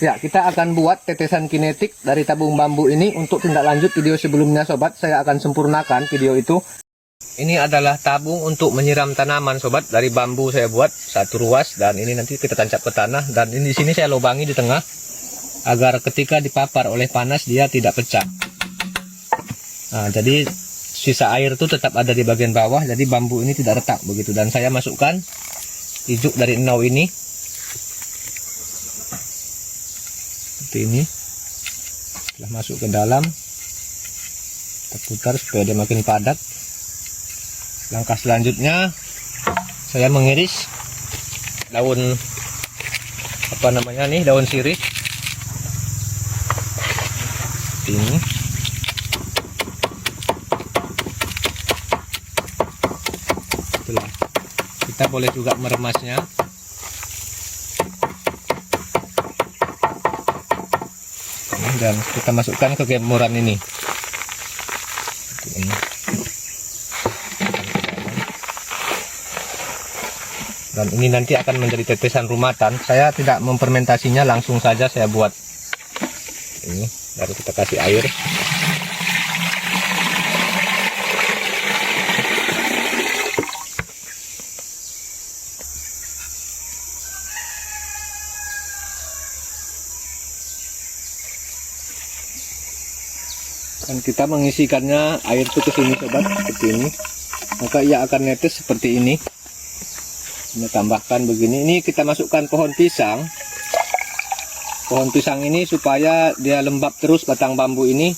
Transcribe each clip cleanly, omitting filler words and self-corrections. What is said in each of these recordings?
Ya, kita akan buat tetesan kinetik dari tabung bambu ini. Untuk tindak lanjut video sebelumnya sobat, saya akan sempurnakan video itu. Ini adalah tabung untuk menyiram tanaman sobat, dari bambu saya buat satu ruas, dan ini nanti kita tancap ke tanah, dan ini di sini saya lubangi di tengah agar ketika dipapar oleh panas dia tidak pecah. Nah, jadi sisa air itu tetap ada di bagian bawah, jadi bambu ini tidak retak begitu. Dan saya masukkan ijuk dari enau ini seperti ini. Setelah masuk ke dalam, kita putar supaya dia makin padat. Langkah selanjutnya saya mengiris daun daun sirih ini. Setelah kita boleh juga meremasnya. Dan kita masukkan ke gemuran ini. Dan ini nanti akan menjadi tetesan rumatan. Saya tidak memfermentasinya, langsung saja saya buat. Ini, baru kita kasih air. Dan kita mengisikannya air itu ke sini sobat, seperti ini. Maka ia akan netes seperti ini. Ini tambahkan begini. Ini kita masukkan pohon pisang. Pohon pisang ini supaya dia lembab terus batang bambu ini,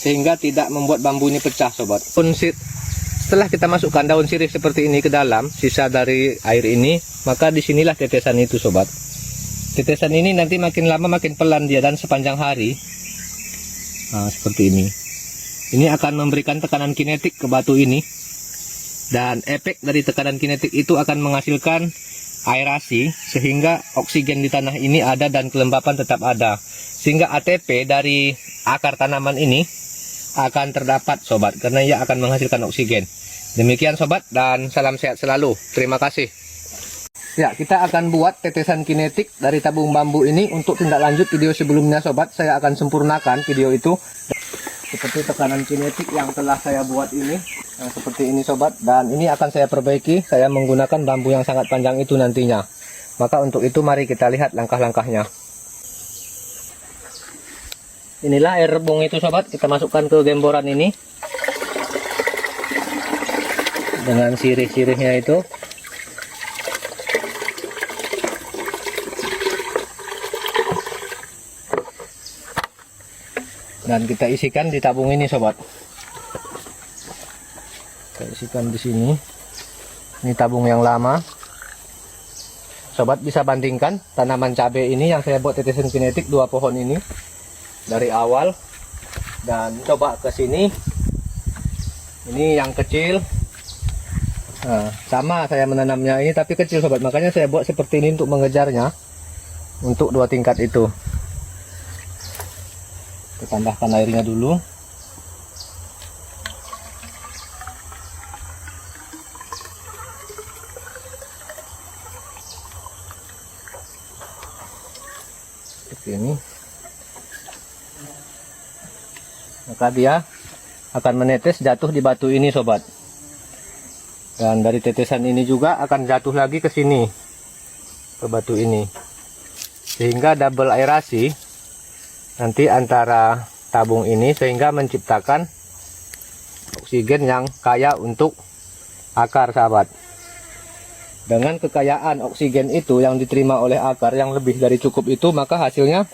sehingga tidak membuat bambu ini pecah sobat. Setelah kita masukkan daun sirih seperti ini ke dalam, sisa dari air ini, maka disinilah tetesan itu sobat. Tetesan ini nanti makin lama makin pelan dia, dan sepanjang hari. Nah, seperti ini. Ini akan memberikan tekanan kinetik ke batu ini. Dan efek dari tekanan kinetik itu akan menghasilkan aerasi, sehingga oksigen di tanah ini ada dan kelembapan tetap ada. Sehingga ATP dari akar tanaman ini akan terdapat sobat, karena ia akan menghasilkan oksigen. Demikian sobat, dan salam sehat selalu. Terima kasih. Ya, kita akan buat tetesan kinetik dari tabung bambu ini. Untuk tindak lanjut video sebelumnya sobat, saya akan sempurnakan video itu. Seperti tekanan kinetik yang telah saya buat ini. Nah, seperti ini sobat. Dan ini akan saya perbaiki. Saya menggunakan bambu yang sangat panjang itu nantinya. Maka untuk itu mari kita lihat langkah-langkahnya. Inilah air rebung itu sobat. Kita masukkan ke gemboran ini. Dengan sirih-sirihnya itu. Dan kita isikan di tabung ini sobat. Kita isikan di sini. Ini tabung yang lama. Sobat bisa bandingkan tanaman cabai ini yang saya buat tetesan kinetik 2 pohon ini dari awal, dan coba ke sini. Ini yang kecil. Nah, sama saya menanamnya ini tapi kecil sobat. Makanya saya buat seperti ini untuk mengejarnya. Untuk 2 tingkat itu. Kita tambahkan airnya dulu. Seperti ini. Maka dia akan menetes jatuh di batu ini sobat. Dan dari tetesan ini juga akan jatuh lagi ke sini, ke batu ini. Sehingga double aerasi nanti antara tabung ini, sehingga menciptakan oksigen yang kaya untuk akar sahabat. Dengan kekayaan oksigen itu yang diterima oleh akar yang lebih dari cukup itu, maka hasilnya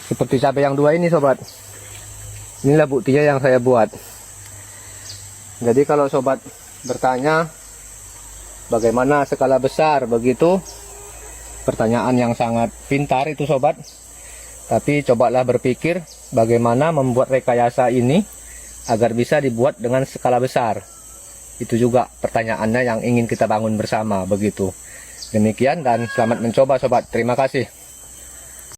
seperti cabai yang 2 ini sobat. Inilah buktinya yang saya buat. Jadi kalau sobat bertanya bagaimana skala besar begitu, pertanyaan yang sangat pintar itu sobat. Tapi cobalah berpikir bagaimana membuat rekayasa ini agar bisa dibuat dengan skala besar. Itu juga pertanyaannya yang ingin kita bangun bersama begitu. Demikian dan selamat mencoba sobat. Terima kasih.